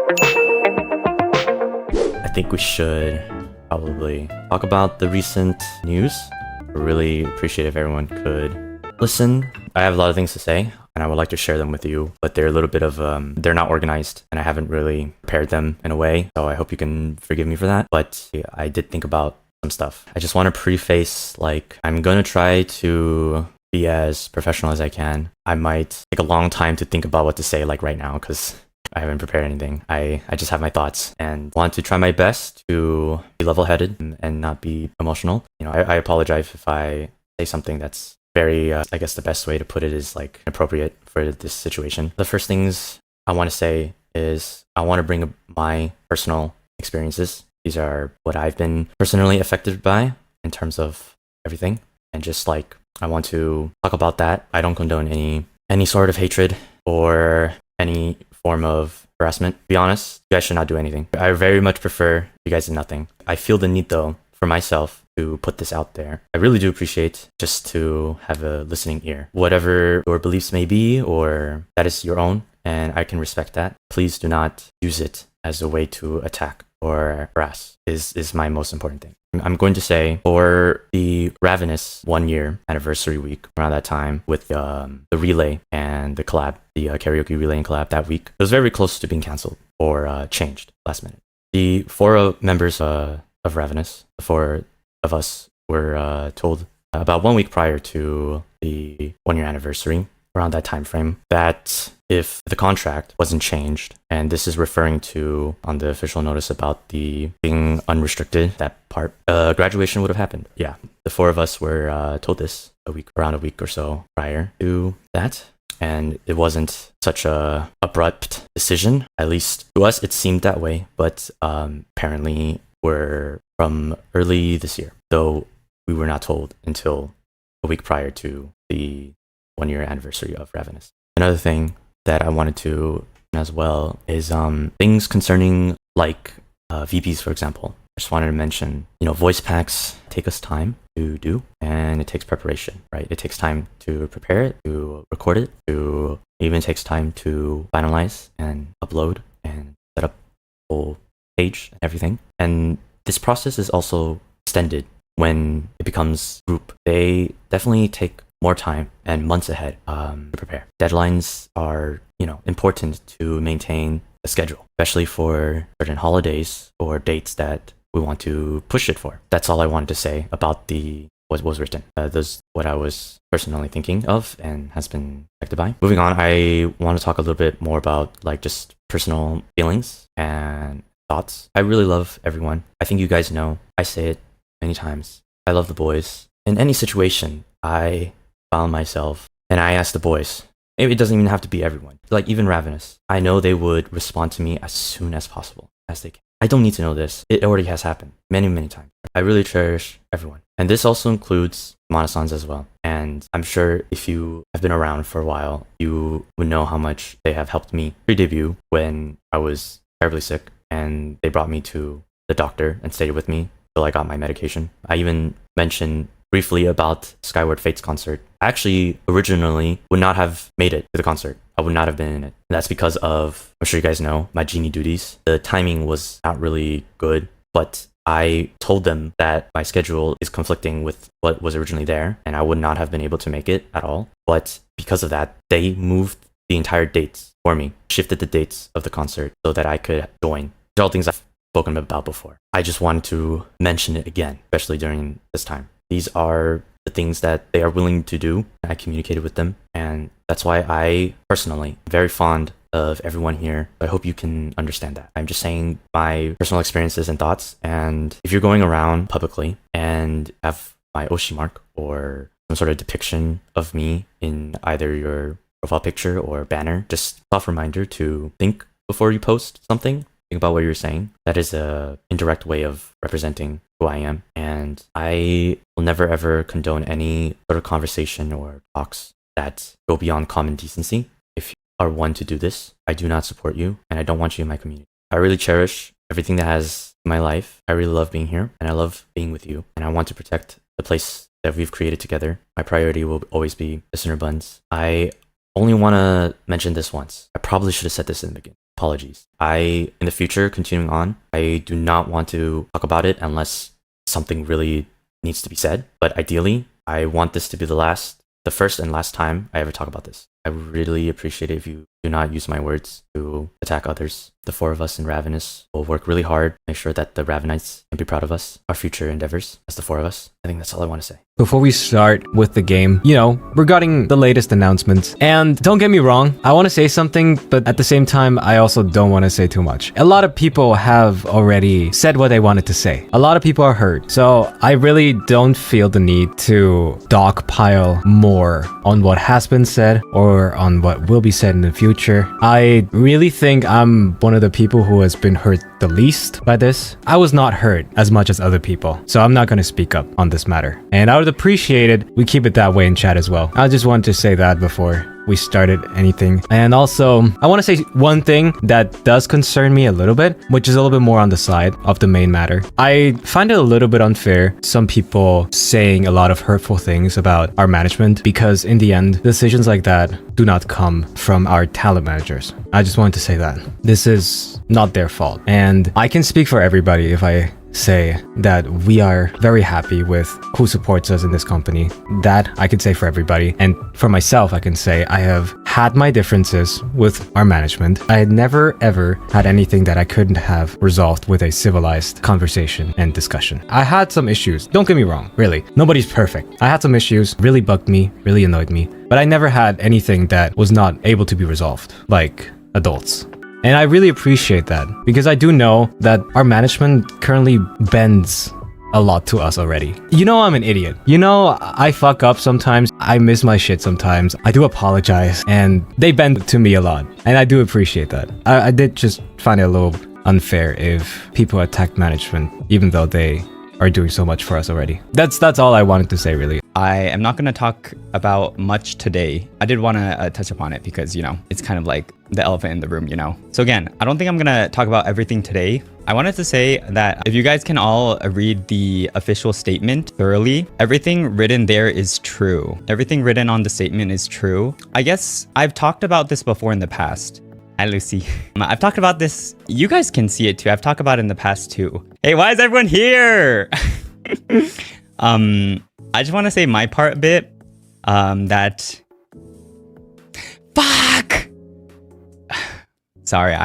I think we should probably talk about the recent news. I really appreciate if everyone could listen. I have a lot of things to say, and I would like to share them with you, but they're a little bit of, they're not organized, and I haven't really prepared them in a way, so I hope you can forgive me for that. But yeah, I did think about some stuff. I just want to preface, like, I'm gonna try to be as professional as I can. I might take a long time to think about what to say, like right now, because I haven't prepared anything. I just have my thoughts and want to try my best to be level-headed and not be emotional. You know, I apologize if I say something that's very, I guess the best way to put it is like appropriate for this situation. The first things I want to say is I want to bring up my personal experiences. These are what I've been personally affected by in terms of everything. And just like, I want to talk about that. I don't condone any sort of hatred or any form of harassment. To be honest, you guys should not do anything. I very much prefer you guys did nothing. I feel the need though for myself to put this out there. I really do appreciate just to have a listening ear. Whatever your beliefs may be, or that is your own, and I can respect that. Please do not use it as a way to attack or harass is my most important thing. I'm going to say for the Ravenous 1 year anniversary week, around that time with the relay and the collab, the karaoke relay and collab that week, it was very close to being canceled or changed last minute. The four members of Ravenous, the four of us were told about 1 week prior to the 1 year anniversary, around that time frame, that if the contract wasn't changed, and this is referring to on the official notice about the being unrestricted, that part, graduation would have happened. Yeah, the four of us were told this around a week or so prior to that, and it wasn't such a abrupt decision. At least to us, it seemed that way, but apparently we're from early this year, though we were not told until a week prior to the 1 year anniversary of Ravenous. Another thing that I wanted to as well is things concerning like VPs, for example. I just wanted to mention, you know, voice packs take us time to do, and it takes preparation, right? It takes time to prepare it, to record it, to even takes time to finalize and upload and set up the whole page and everything. And this process is also extended when it becomes group. They definitely take more time and months ahead to prepare. Deadlines are, you know, important to maintain a schedule, especially for certain holidays or dates that we want to push it for. That's all I wanted to say about what was written. That's what I was personally thinking of and has been affected by. Moving on, I want to talk a little bit more about like just personal feelings and thoughts. I really love everyone. I think you guys know, I say it many times. I love the boys. In any situation, I found myself, and I asked the boys, it doesn't even have to be everyone, like even Ravenous, I know they would respond to me as soon as possible as they can. I don't need to know this. It already has happened many times. I really cherish everyone, and this also includes Mana-sans as well. And I'm sure if you have been around for a while, you would know how much they have helped me pre-debut when I was terribly sick, and they brought me to the doctor and stayed with me till I got my medication. I even mentioned briefly about Skyward Fate's concert. I actually originally would not have made it to the concert. I would not have been in it. And that's because of, I'm sure you guys know, my genie duties. The timing was not really good, but I told them that my schedule is conflicting with what was originally there, and I would not have been able to make it at all. But because of that, they moved the entire dates for me, shifted the dates of the concert so that I could join. These are all things I've spoken about before. I just wanted to mention it again, especially during this time. These are the things that they are willing to do. I communicated with them, and that's why I personally am very fond of everyone here. I hope you can understand that. I'm just saying my personal experiences and thoughts, and if you're going around publicly and have my Oshi mark or some sort of depiction of me in either your profile picture or banner, just a soft reminder to think before you post something. Think about what you're saying. That is a indirect way of representing who I am, and I will never ever condone any sort of conversation or talks that go beyond common decency. If you are one to do this, I do not support you, and I don't want you in my community. I really cherish everything that has in my life. I really love being here, and I love being with you, and I want to protect the place that we've created together. My priority will always be listener buns. I only want to mention this once. I probably should have said this in the beginning. apologies. In the future, continuing on, I do not want to talk about it unless something really needs to be said. But ideally, I want this to be the first and last time I ever talk about this. I really appreciate it if you do not use my words to attack others. The four of us in Ravenous will work really hard, make sure that the Ravenites can be proud of us, our future endeavors as the four of us. I think that's all I want to say. Before we start with the game, regarding the latest announcements, and don't get me wrong, I want to say something, but at the same time, I also don't want to say too much. A lot of people have already said what they wanted to say. A lot of people are hurt, so I really don't feel the need to dogpile more on what has been said or on what will be said in the future. I really think I'm one of the people who has been hurt the least by this. I was not hurt as much as other people, so I'm not going to speak up on this matter. And I would appreciate it we keep it that way in chat as well. I just want to say that before we started anything. And also, I want to say one thing that does concern me a little bit, which is a little bit more on the side of the main matter. I find it a little bit unfair, some people saying a lot of hurtful things about our management, because in the end, decisions like that do not come from our talent managers. I just wanted to say that. This is not their fault. And I can speak for everybody if I say that we are very happy with who supports us in this company. That I could say for everybody. And for myself, I can say I have had my differences with our management. I had never ever had anything that I couldn't have resolved with a civilized conversation and discussion. I had some issues. Don't get me wrong, really. Nobody's perfect. I had some issues, really bugged me, really annoyed me. But I never had anything that was not able to be resolved, like adults. And I really appreciate that, because I do know that our management currently bends a lot to us already. I'm an idiot. I fuck up sometimes. I miss my shit sometimes. I do apologize, and they bend to me a lot. And I do appreciate that. I did just find it a little unfair if people attack management, even though they are doing so much for us already. That's all I wanted to say, really. I am not going to talk about much today. I did want to touch upon it because, it's kind of like the elephant in the room, So again, I don't think I'm going to talk about everything today. I wanted to say that if you guys can all read the official statement thoroughly, everything written there is true. Everything written on the statement is true. I guess I've talked about this before in the past. Hi, Lucy. I've talked about this. You guys can see it too. I've talked about it in the past too. Hey, why is everyone here? I just want to say my part a bit, that... Fuck! Sorry,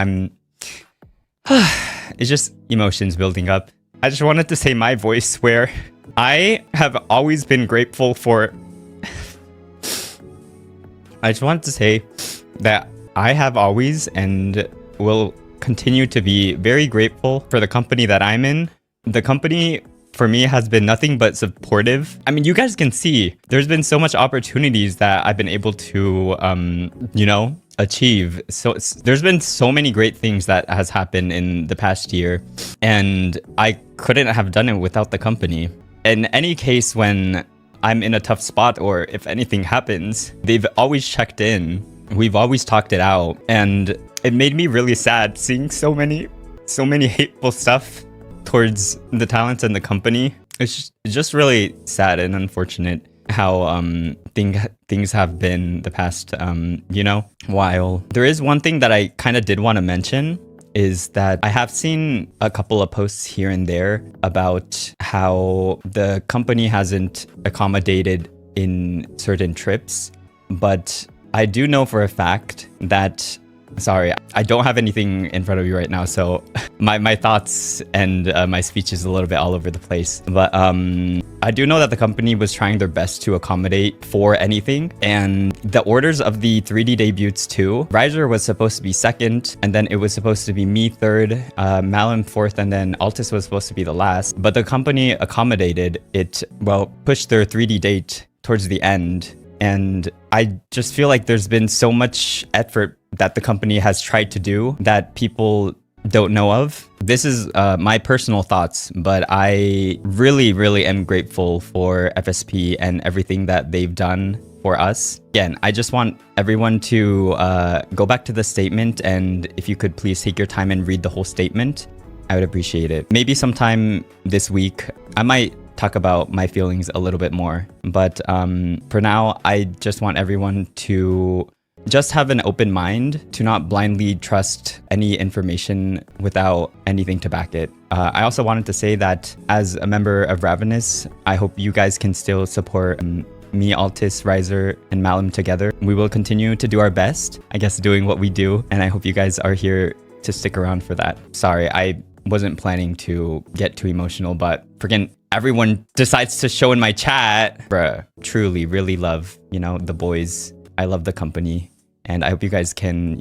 it's just emotions building up. I just wanted to say my voice where I have always been grateful for... I just wanted to say that I have always and will continue to be very grateful for the company that I'm in. The company, for me, has been nothing but supportive. I mean, you guys can see there's been so much opportunities that I've been able to, achieve. So there's been so many great things that has happened in the past year, and I couldn't have done it without the company. In any case, when I'm in a tough spot or if anything happens, they've always checked in. We've always talked it out, and it made me really sad seeing so many hateful stuff towards the talents and the company. It's just really sad and unfortunate how things have been the past while. There is one thing that I kind of did want to mention, is that I have seen a couple of posts here and there about how the company hasn't accommodated in certain trips, but I do know for a fact that, sorry, I don't have anything in front of you right now, so my thoughts and my speech is a little bit all over the place. But I do know that the company was trying their best to accommodate for anything. And the orders of the 3D debuts too, Riser was supposed to be second, and then it was supposed to be me third, Malin fourth, and then Altus was supposed to be the last. But the company accommodated it, pushed their 3D date towards the end. And I just feel like there's been so much effort that the company has tried to do that people don't know of. This is my personal thoughts, but I really, really am grateful for FSP and everything that they've done for us. Again, I just want everyone to go back to the statement, and if you could please take your time and read the whole statement, I would appreciate it. Maybe sometime this week, I might talk about my feelings a little bit more. But for now, I just want everyone to just have an open mind, to not blindly trust any information without anything to back it. I also wanted to say that as a member of Ravenous, I hope you guys can still support me, Altis, Riser, and Malum together. We will continue to do our best, I guess, doing what we do, and I hope you guys are here to stick around for that. Sorry, I wasn't planning to get too emotional, but freaking everyone decides to show in my chat. Bruh, truly, really love, the boys. I love the company, and I hope you guys can,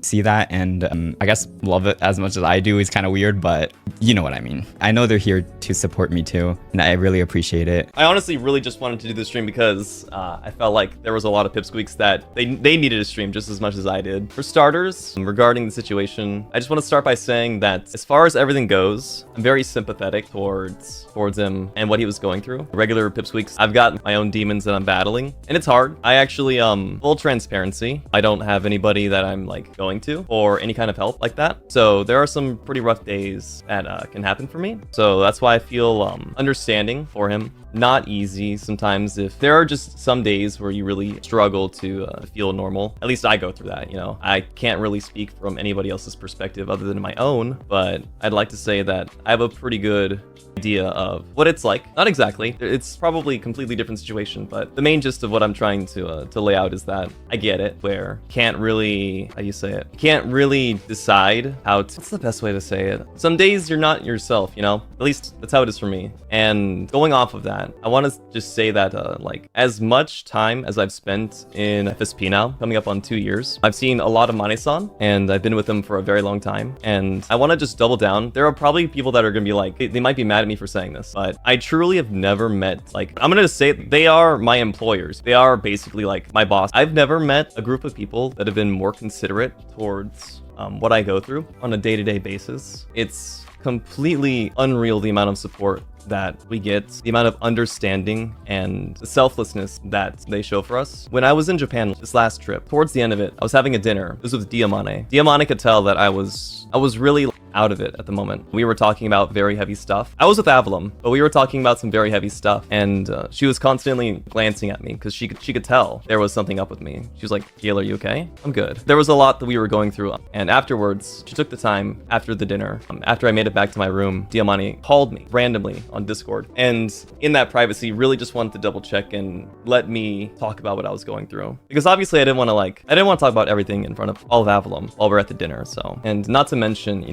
see that, and I guess love it as much as I do is kind of weird, but you know what I mean. I know they're here to support me too, and I really appreciate it. I honestly really just wanted to do this stream because I felt like there was a lot of pipsqueaks that they needed a stream just as much as I did. For starters, regarding the situation, I just want to start by saying that as far as everything goes, I'm very sympathetic towards him and what he was going through. Regular pipsqueaks, I've got my own demons that I'm battling, and it's hard. I actually, full transparency, I don't have anybody that I'm like going to or any kind of help like that. So there are some pretty rough days that can happen for me. So that's why I feel understanding for him. Not easy sometimes. If there are just some days where you really struggle to feel normal, at least I go through that. I can't really speak from anybody else's perspective other than my own, but I'd like to say that I have a pretty good idea of what it's like. Not exactly, it's probably a completely different situation, but the main gist of what I'm trying to lay out is that I get it, where can't really, how do you say it, can't really decide how to, what's the best way to say it? Some days you're not yourself, at least that's how it is for me. And going off of that, I want to just say that like as much time as I've spent in FSP now, coming up on 2 years, I've seen a lot of Mane-san, and I've been with them for a very long time, and I want to just double down. There are probably people that are going to be like, they might be mad at me for saying this, but I truly have never met, like, I'm going to say they are my employers. They are basically like my boss. I've never met a group of people that have been more considerate towards what I go through on a day-to-day basis. It's completely unreal the amount of support that we get, the amount of understanding and the selflessness that they show for us. When I was in Japan this last trip, towards the end of it, I was having a dinner. It was with Diamane. Diamane could tell that I was really out of it at the moment. We were talking about very heavy stuff. I was with Avalum, but we were talking about some very heavy stuff, and she was constantly glancing at me because she could tell there was something up with me. She was like, "Gail, are you okay?" I'm good. There was a lot that we were going through, and afterwards, she took the time after the dinner, after I made it back to my room, Diamane called me randomly on Discord, and in that privacy, really just wanted to double check and let me talk about what I was going through, because obviously I didn't want to talk about everything in front of all of Avalum while we're at the dinner. So, and not to mention,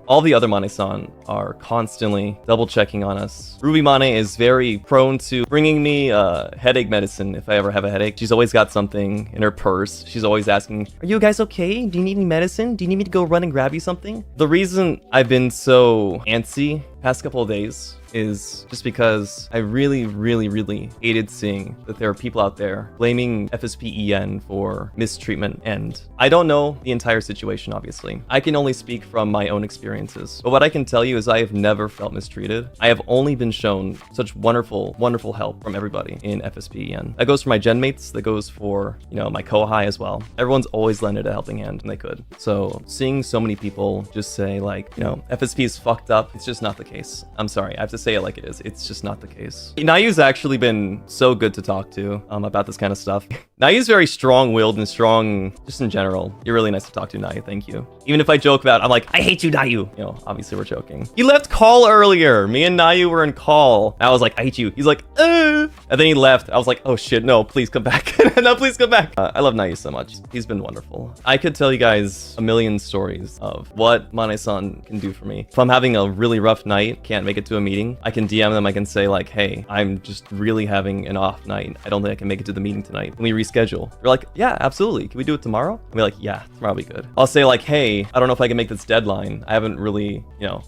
all the other Mane-san are constantly double checking on us. Ruby Mane is very prone to bringing me headache medicine if I ever have a headache. She's always got something in her purse. She's always asking, "Are you guys okay? Do you need any medicine? Do you need me to go run and grab you something?" The reason I've been so antsy past couple of days is just because I really, really, really hated seeing that there are people out there blaming FSP for mistreatment. And I don't know the entire situation, obviously. I can only speak from my own experiences. But what I can tell you is I have never felt mistreated. I have only been shown such wonderful, wonderful help from everybody in FSP. That goes for my gen mates, that goes for, my co-high as well. Everyone's always lended a helping hand when they could. So seeing so many people just say like, FSP is fucked up, it's just not the case. I'm sorry, I have to say it like it is. It's just not the case. Nayu's actually been so good to talk to about this kind of stuff. Nayu's very strong-willed and strong just in general. You're really nice to talk to, Nayu. Thank you. Even if I joke about it, I'm like, "I hate you, Nayu." Obviously we're joking. He left call earlier. Me and Nayu were in call. I was like, "I hate you." He's like, "Uh." And then he left. I was like, "Oh shit, no, please come back." No, please come back. I love Nayu so much. He's been wonderful. I could tell you guys a million stories of what Mane-san can do for me. If I'm having a really rough night, can't make it to a meeting, I can DM them. I can say like, "Hey, I'm just really having an off night. I don't think I can make it to the meeting tonight. Can we reschedule?" They're like, "Yeah, absolutely. Can we do it tomorrow?" I'll be like, "Yeah, tomorrow will be good." I'll say like, "Hey, I don't know if I can make this deadline. I haven't really,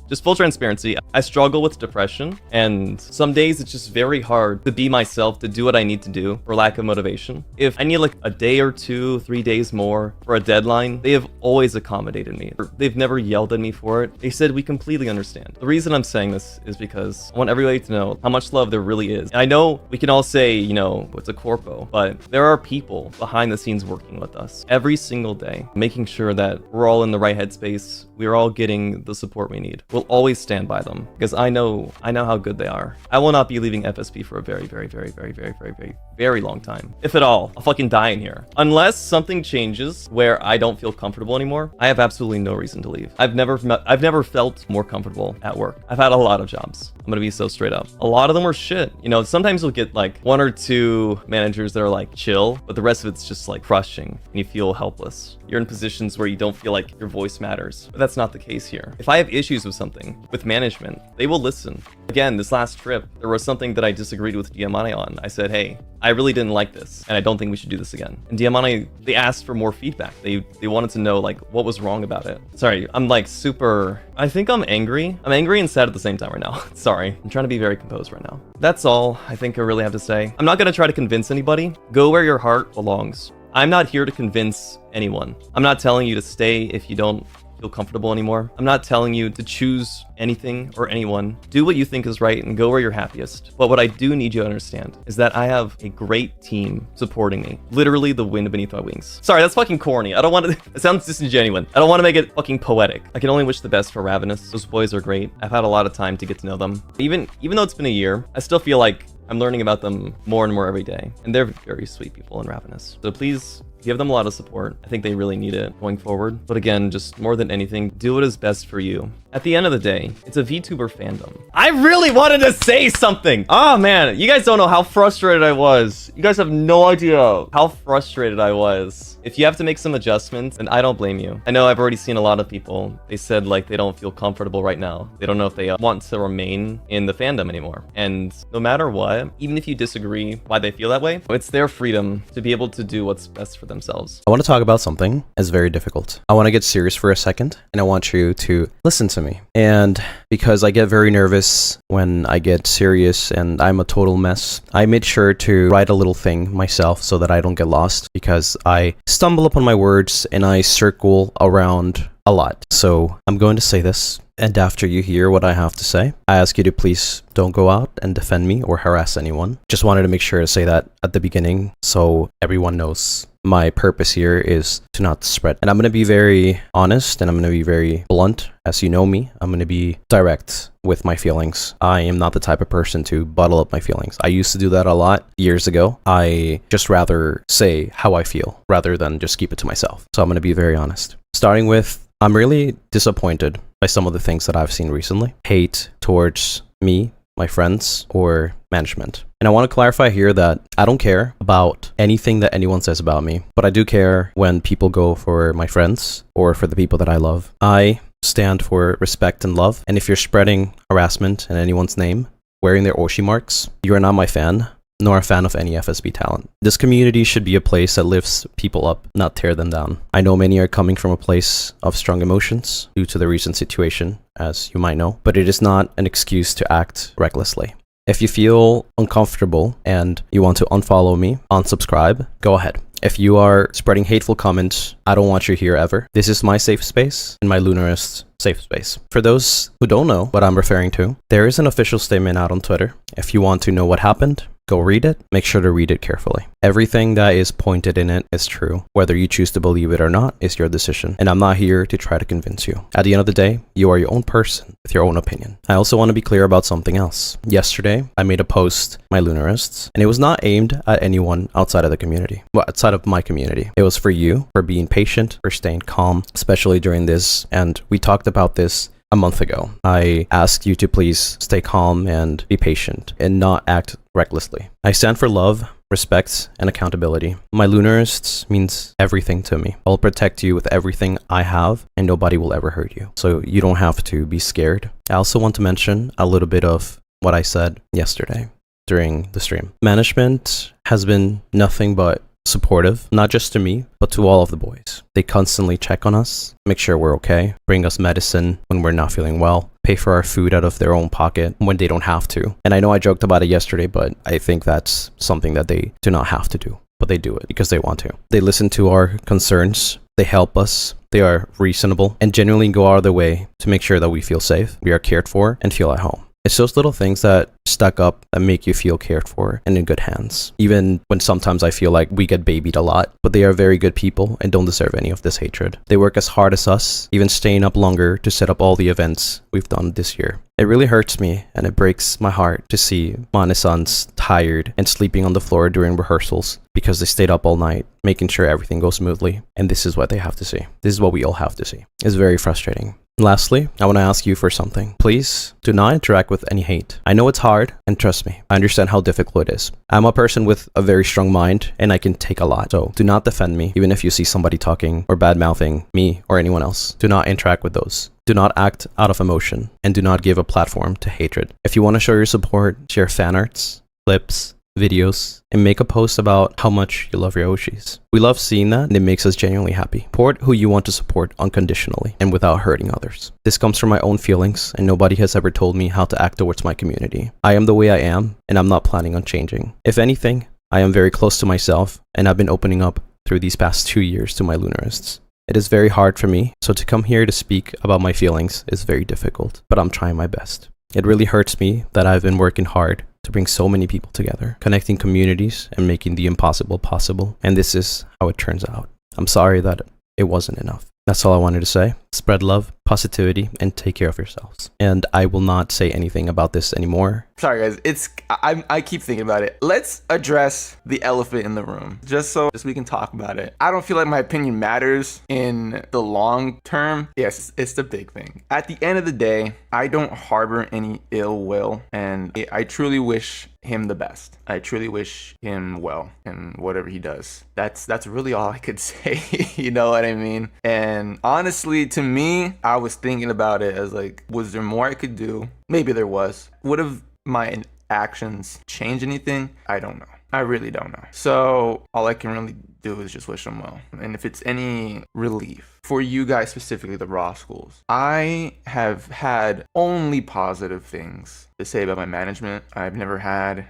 just full transparency. I struggle with depression, and some days it's just very hard to be myself, to do what I need to do for lack of motivation. If I need like a day or 2, 3 days more for a deadline, they have always accommodated me. They've never yelled at me for it. They said, "We completely understand." The reason I'm saying this is because I want everybody to know how much love there really is. And I know we can all say, it's a corpo, but there are people behind the scenes working with us every single day, making sure that we're all in the right headspace. We're all getting the support we need. We'll always stand by them because I know how good they are. I will not be leaving FSP for a very long time. If at all, I'll fucking die in here. Unless something changes where I don't feel comfortable anymore, I have absolutely no reason to leave. I've never felt more comfortable at work. I've had a lot of jobs. I'm gonna be so straight up. A lot of them were shit. You know, sometimes you'll get like 1 or 2 managers that are like chill, but the rest of it's just like crushing and you feel helpless. You're in positions where you don't feel like your voice matters, but that's not the case here. If I have issues with something, with management, they will listen. Again, this last trip, there was something that I disagreed with Diamante on. I said, hey, I really didn't like this, and I don't think we should do this again. And Diamante, they asked for more feedback. They wanted to know like what was wrong about it. Sorry, I'm like super, I think I'm angry. I'm angry and sad at the same time right now. Sorry, I'm trying to be very composed right now. That's all I think I really have to say. I'm not gonna try to convince anybody. Go where your heart belongs. I'm not here to convince anyone. I'm not telling you to stay if you don't feel comfortable anymore. I'm not telling you to choose anything or anyone. Do what you think is right and go where you're happiest. But what I do need you to understand is that I have a great team supporting me. Literally the wind beneath my wings. Sorry, that's fucking corny. I don't want to, it sounds disingenuous. I don't want to make it fucking poetic. I can only wish the best for Ravenous. Those boys are great. I've had a lot of time to get to know them. Even though it's been a year, I still feel like I'm learning about them more and more every day. And they're very sweet people in Ravenous. So please give them a lot of support. I think they really need it going forward. But again, just more than anything, do what is best for you. At the end of the day, it's a VTuber fandom. I really wanted to say something. Oh man, you guys don't know how frustrated I was. You guys have no idea how frustrated I was. If you have to make some adjustments, then I don't blame you. I know I've already seen a lot of people. They said like they don't feel comfortable right now. They don't know if they want to remain in the fandom anymore. And no matter what, even if you disagree why they feel that way, it's their freedom to be able to do what's best for themselves. I want to talk about something that's very difficult. I want to get serious for a second, and I want you to listen to me. And because I get very nervous when I get serious and I'm a total mess, I made sure to write a little thing myself so that I don't get lost, because I stumble upon my words and I circle around a lot. So I'm going to say this, and after you hear what I have to say, I ask you to please don't go out and defend me or harass anyone. Just wanted to make sure to say that at the beginning so everyone knows my purpose here is to not spread. And I'm going to be very honest and I'm going to be very blunt. As you know me, I'm going to be direct with my feelings. I am not the type of person to bottle up my feelings. I used to do that a lot years ago. I just rather say how I feel rather than just keep it to myself. So I'm going to be very honest. Starting with, I'm really disappointed by some of the things that I've seen recently. Hate towards me, my friends, or management. And I want to clarify here that I don't care about anything that anyone says about me, but I do care when people go for my friends or for the people that I love. I stand for respect and love, and if you're spreading harassment in anyone's name, wearing their Oshi marks, you are not my fan, nor a fan of any FSP talent. This community should be a place that lifts people up, not tear them down. I know many are coming from a place of strong emotions due to the recent situation, as you might know, but it is not an excuse to act recklessly. If you feel uncomfortable and you want to unfollow me, unsubscribe, go ahead. If you are spreading hateful comments, I don't want you here ever. This is my safe space and my Lunarist safe space. For those who don't know what I'm referring to, there is an official statement out on Twitter. If you want to know what happened, go read it. Make sure to read it carefully. Everything that is pointed in it is true. Whether you choose to believe it or not is your decision. And I'm not here to try to convince you. At the end of the day, you are your own person with your own opinion. I also want to be clear about something else. Yesterday, I made a post, my Lunarists, and it was not aimed at anyone outside of the community. Well, outside of my community. It was for you, for being patient, for staying calm, especially during this. And we talked about this a month ago. I asked you to please stay calm and be patient and not act recklessly. I stand for love, respect, and accountability. My Lunarists means everything to me. I'll protect you with everything I have, and nobody will ever hurt you. So you don't have to be scared. I also want to mention a little bit of what I said yesterday during the stream. Management has been nothing but supportive, not just to me, but to all of the boys. They constantly check on us, make sure we're okay, bring us medicine when we're not feeling well, pay for our food out of their own pocket when they don't have to. And I know I joked about it yesterday, but I think that's something that they do not have to do, but they do it because they want to. They listen to our concerns, they help us, they are reasonable, and genuinely go out of their way to make sure that we feel safe, we are cared for, and feel at home. It's those little things that stack up and make you feel cared for and in good hands. Even when sometimes I feel like we get babied a lot, but they are very good people and don't deserve any of this hatred. They work as hard as us, even staying up longer to set up all the events we've done this year. It really hurts me and it breaks my heart to see Mane-sans tired and sleeping on the floor during rehearsals because they stayed up all night, making sure everything goes smoothly. And this is what they have to see. This is what we all have to see. It's very frustrating. Lastly, I want to ask you for something. Please do not interact with any hate. I know it's hard, and trust me, I understand how difficult it is. I'm a person with a very strong mind, and I can take a lot. So do not defend me, even if you see somebody talking or bad-mouthing me or anyone else. Do not interact with those. Do not act out of emotion, and do not give a platform to hatred. If you want to show your support, share fan arts, clips, videos, and make a post about how much you love your Oshis. We love seeing that, and it makes us genuinely happy. Support who you want to support unconditionally and without hurting others. This comes from my own feelings, and nobody has ever told me how to act towards my community. I am the way I am, and I'm not planning on changing. If anything, I am very close to myself, and I've been opening up through these past 2 years to my Lunarists. It is very hard for me, so to come here to speak about my feelings is very difficult, but I'm trying my best. It really hurts me that I've been working hard to bring so many people together, connecting communities and making the impossible possible. And this is how it turns out. I'm sorry that it wasn't enough. That's all I wanted to say. Spread love, positivity, and take care of yourselves. And I will not say anything about this anymore. Sorry guys, I keep thinking about it. Let's address the elephant in the room, just so we can talk about it. I don't feel like my opinion matters in the long term. Yes, it's the big thing. At the end of the day, I don't harbor any ill will, and I truly wish him the best. I truly wish him well in whatever he does. That's really all I could say. You know what I mean? And honestly, to me, I was thinking about it as like, was there more I could do? Maybe there was. Would have my actions changed anything? I don't know. I really don't know. So all I can really do is just wish them well. And if it's any relief for you guys, specifically the raw schools, I have had only positive things to say about my management. I've never had,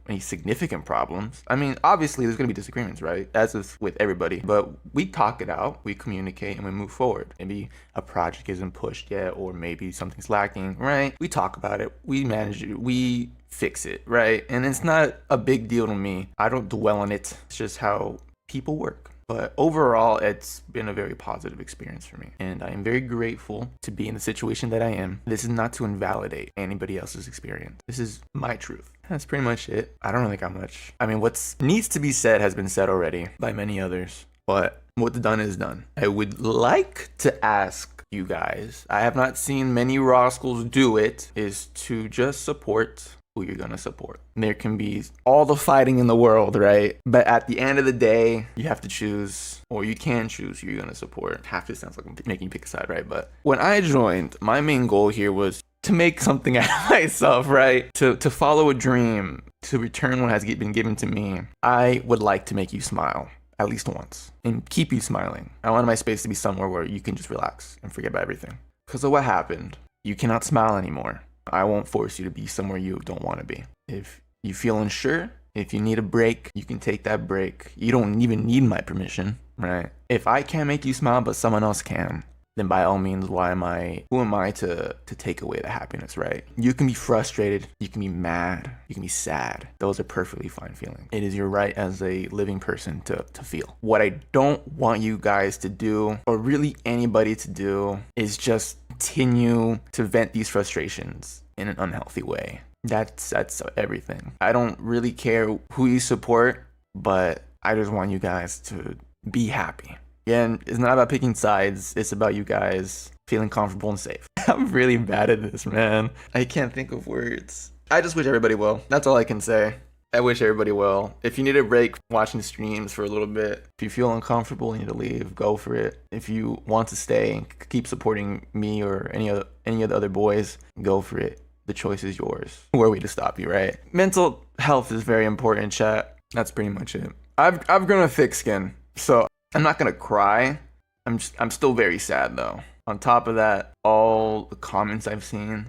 any significant problems. I mean, obviously there's gonna be disagreements, right? As is with everybody, but we talk it out, we communicate, and we move forward. Maybe a project isn't pushed yet, or maybe something's lacking, right? We talk about it, we manage it, we fix it, right? And it's not a big deal to me. I don't dwell on it. It's just how people work. But overall, it's been a very positive experience for me. And I am very grateful to be in the situation that I am. This is not to invalidate anybody else's experience. This is my truth. That's pretty much it. I don't really got much. I mean, what needs to be said has been said already by many others. But what's done is done. I would like to ask you guys, I have not seen many raw schools do it, is to just support who you're gonna support. There can be all the fighting in the world, right? But at the end of the day, you have to choose, or you can choose who you're gonna support. Half it sounds like I'm making you pick a side, right? But when I joined, my main goal here was to make something out of myself, right? To follow a dream, to return what has been given to me. I would like to make you smile at least once and keep you smiling. I want my space to be somewhere where you can just relax and forget about everything. Because of what happened, you cannot smile anymore. I won't force you to be somewhere you don't want to be. If you feel unsure, if you need a break, you can take that break. You don't even need my permission, right? If I can't make you smile, but someone else can, then by all means, who am I to take away the happiness, right? You can be frustrated, you can be mad, you can be sad. Those are perfectly fine feelings. It is your right as a living person to feel. What I don't want you guys to do, or really anybody to do, is just continue to vent these frustrations in an unhealthy way. That's everything. I don't really care who you support, but I just want you guys to be happy. Again, it's not about picking sides. It's about you guys feeling comfortable and safe. I'm really bad at this, man. I can't think of words. I just wish everybody well. That's all I can say. I wish everybody well. If you need a break watching streams for a little bit, if you feel uncomfortable and you need to leave, go for it. If you want to stay and keep supporting me or any of the other boys, go for it. The choice is yours. Who are we to stop you, right? Mental health is very important, chat. That's pretty much it. I've grown a thick skin, so I'm not gonna cry. I'm still very sad though. On top of that, all the comments I've seen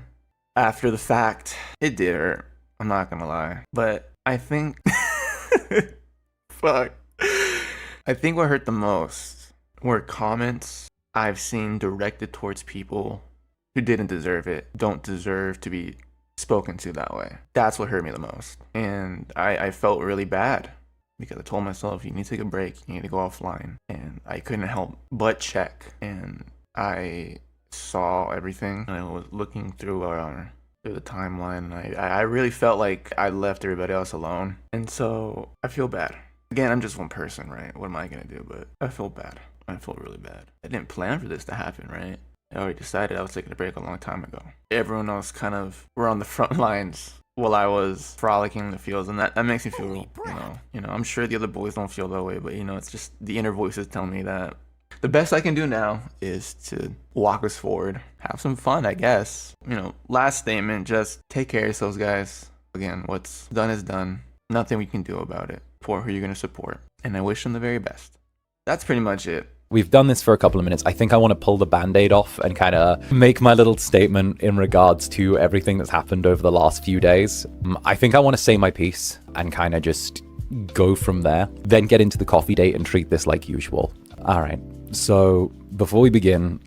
after the fact, it did hurt. I'm not gonna lie. But I think fuck. I think what hurt the most were comments I've seen directed towards people who didn't deserve it, don't deserve to be spoken to that way. That's what hurt me the most. And I felt really bad because I told myself, you need to take a break, you need to go offline. And I couldn't help but check. And I saw everything. And I was looking through the timeline. I really felt like I left everybody else alone. And so I feel bad. Again, I'm just one person, right? What am I gonna do? But I feel bad. I feel really bad. I didn't plan for this to happen, right? I already decided I was taking a break a long time ago. Everyone else kind of were on the front lines while I was frolicking in the fields, and that makes me feel, I'm sure the other boys don't feel that way, but it's just the inner voices telling me that the best I can do now is to walk us forward, have some fun, I guess. Last statement, just take care of yourselves, guys. Again, what's done is done. Nothing we can do about it. Support who you're going to support. And I wish them the very best. That's pretty much it. We've done this for a couple of minutes. I think I want to pull the band-aid off and kind of make my little statement in regards to everything that's happened over the last few days. I think I want to say my piece and kind of just go from there, then get into the coffee date and treat this like usual. All right. So before we begin,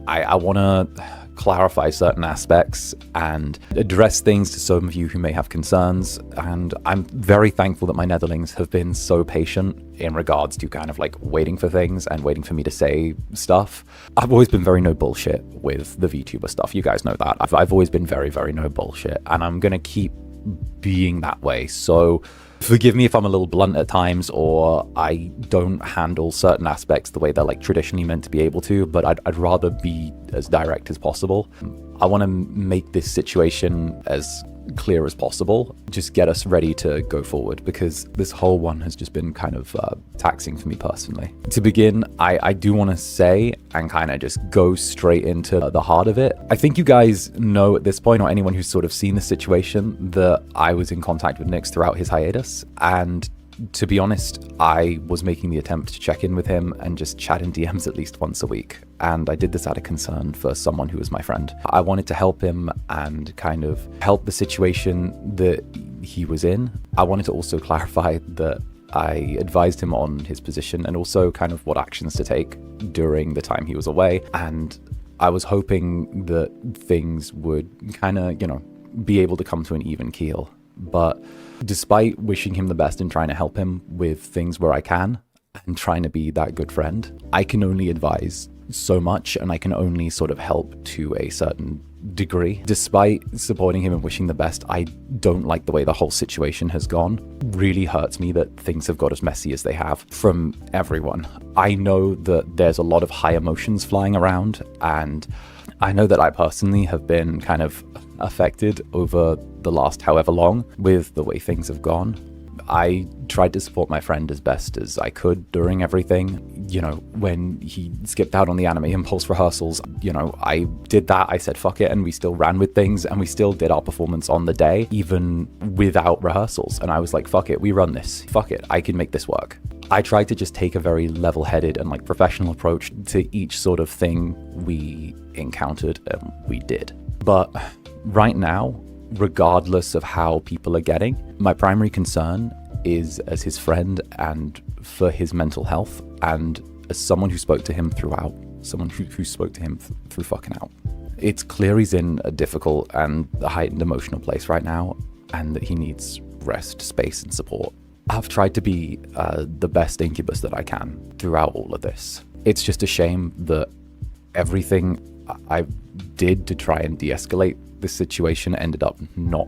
I want to clarify certain aspects and address things to some of you who may have concerns. And I'm very thankful that my netherlings have been so patient in regards to kind of like waiting for things and waiting for me to say stuff. I've always been very no bullshit with the VTuber stuff. You guys know that. I've always been very, very no bullshit, and I'm going to keep being that way. So forgive me if I'm a little blunt at times, or I don't handle certain aspects the way they're like traditionally meant to be able to, but I'd rather be as direct as possible. I want to make this situation as clear as possible, just get us ready to go forward, because this whole one has just been kind of taxing for me personally. To begin, I do want to say and kind of just go straight into the heart of it. I think you guys know at this point, or anyone who's sort of seen the situation, that I was in contact with Nyx throughout his hiatus, and to be honest, I was making the attempt to check in with him and just chat in DMs at least once a week. And I did this out of concern for someone who was my friend. I wanted to help him and kind of help the situation that he was in. I wanted to also clarify that I advised him on his position and also kind of what actions to take during the time he was away. And I was hoping that things would kind of, be able to come to an even keel. But despite wishing him the best and trying to help him with things where I can and trying to be that good friend, I can only advise so much, and I can only sort of help to a certain degree. Despite supporting him and wishing the best, I don't like the way the whole situation has gone. Really hurts me that things have got as messy as they have from everyone. I know that there's a lot of high emotions flying around, and I know that I personally have been kind of affected over the last however long with the way things have gone. I tried to support my friend as best as I could during everything. When he skipped out on the Anime Impulse rehearsals, I did that. I said fuck it, and we still ran with things, and we still did our performance on the day, even without rehearsals. And I was like, fuck it, we run this. Fuck it, I can make this work. I tried to just take a very level-headed and like professional approach to each sort of thing we encountered and we did. But right now, regardless of how people are getting, my primary concern is as his friend and for his mental health, and as someone who spoke to him throughout, someone who spoke to him through fucking out. It's clear he's in a difficult and heightened emotional place right now, and that he needs rest, space, and support. I've tried to be the best incubus that I can throughout all of this. It's just a shame that everything I did to try and de-escalate this situation ended up not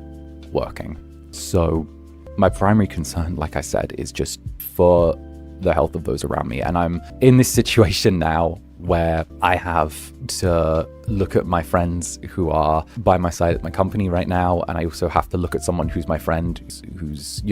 working. So my primary concern, like I said, is just for the health of those around me. And I'm in this situation now where I have to look at my friends who are by my side at my company right now, and I also have to look at someone who's my friend who's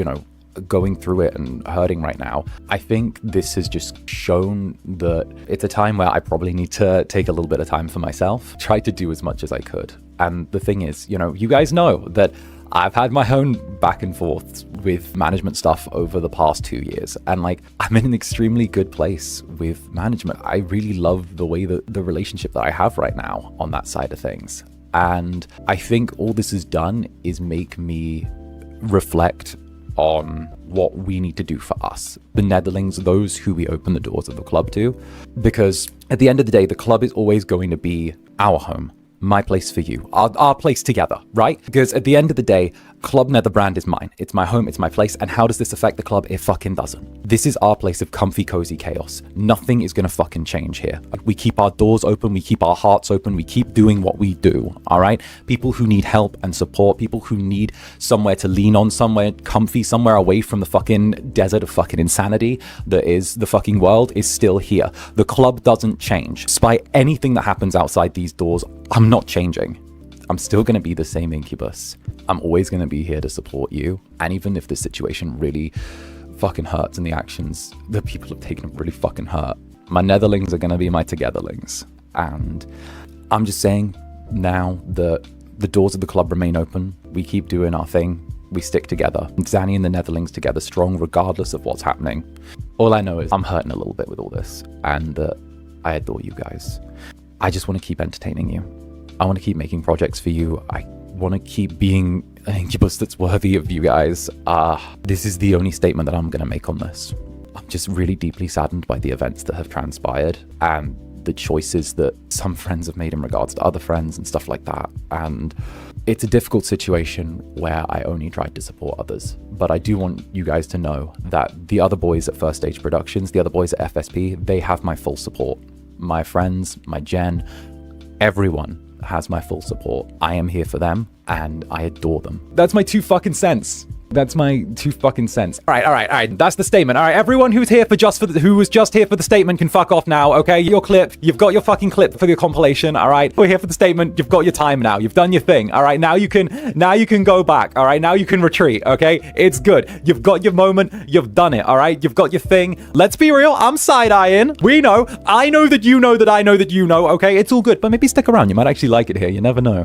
going through it and hurting right now. I think this has just shown that it's a time where I probably need to take a little bit of time for myself, try to do as much as I could. And the thing is, you guys know that I've had my own back and forth with management stuff over the past 2 years, and I'm in an extremely good place with management. I really love the way that the relationship that I have right now on that side of things. And I think all this has done is make me reflect on what we need to do for us, the netherlings, those who we open the doors of the club to, because at the end of the day, the club is always going to be our home. my place for you, our place together, right? Because at the end of the day, Club Netherbrand is mine. It's my home, it's my place. And how does this affect the club? It fucking doesn't. This is our place of comfy, cozy chaos. Nothing is gonna fucking change here. We keep our doors open, we keep our hearts open, we keep doing what we do, all right? People who need help and support, people who need somewhere to lean on, somewhere comfy, somewhere away from the fucking desert of fucking insanity that is the fucking world, is still here. The club doesn't change. Despite anything that happens outside these doors, I'm not changing. I'm still going to be the same Incubus. I'm always going to be here to support you. And even if the situation really fucking hurts and the actions that people have taken really fucking hurt, my netherlings are going to be my togetherlings. And I'm just saying now that the doors of the club remain open. We keep doing our thing. We stick together. Zanny and the netherlings together strong regardless of what's happening. All I know is I'm hurting a little bit with all this. And I adore you guys. I just want to keep entertaining you. I want to keep making projects for you. I want to keep being an Incubus that's worthy of you guys. This is the only statement that I'm going to make on this. I'm just really deeply saddened by the events that have transpired and the choices that some friends have made in regards to other friends and stuff like that. And it's a difficult situation where I only tried to support others. But I do want you guys to know that the other boys at First Stage Productions, the other boys at FSP, they have my full support. My friends, my Jen, everyone has my full support. I am here for them and I adore them. That's my 2 fucking cents. That's my 2 fucking cents. All right. That's the statement. All right, everyone who's here who was just here for the statement can fuck off now, okay? Your clip, you've got your fucking clip for the compilation, all right? We're here for the statement. You've got your time now. You've done your thing, all right? Now you can go back, all right? Now you can retreat, okay? It's good. You've got your moment. You've done it, all right? You've got your thing. Let's be real. I'm side-eyeing. We know. I know that you know that I know that you know, okay? It's all good, but maybe stick around. You might actually like it here. You never know.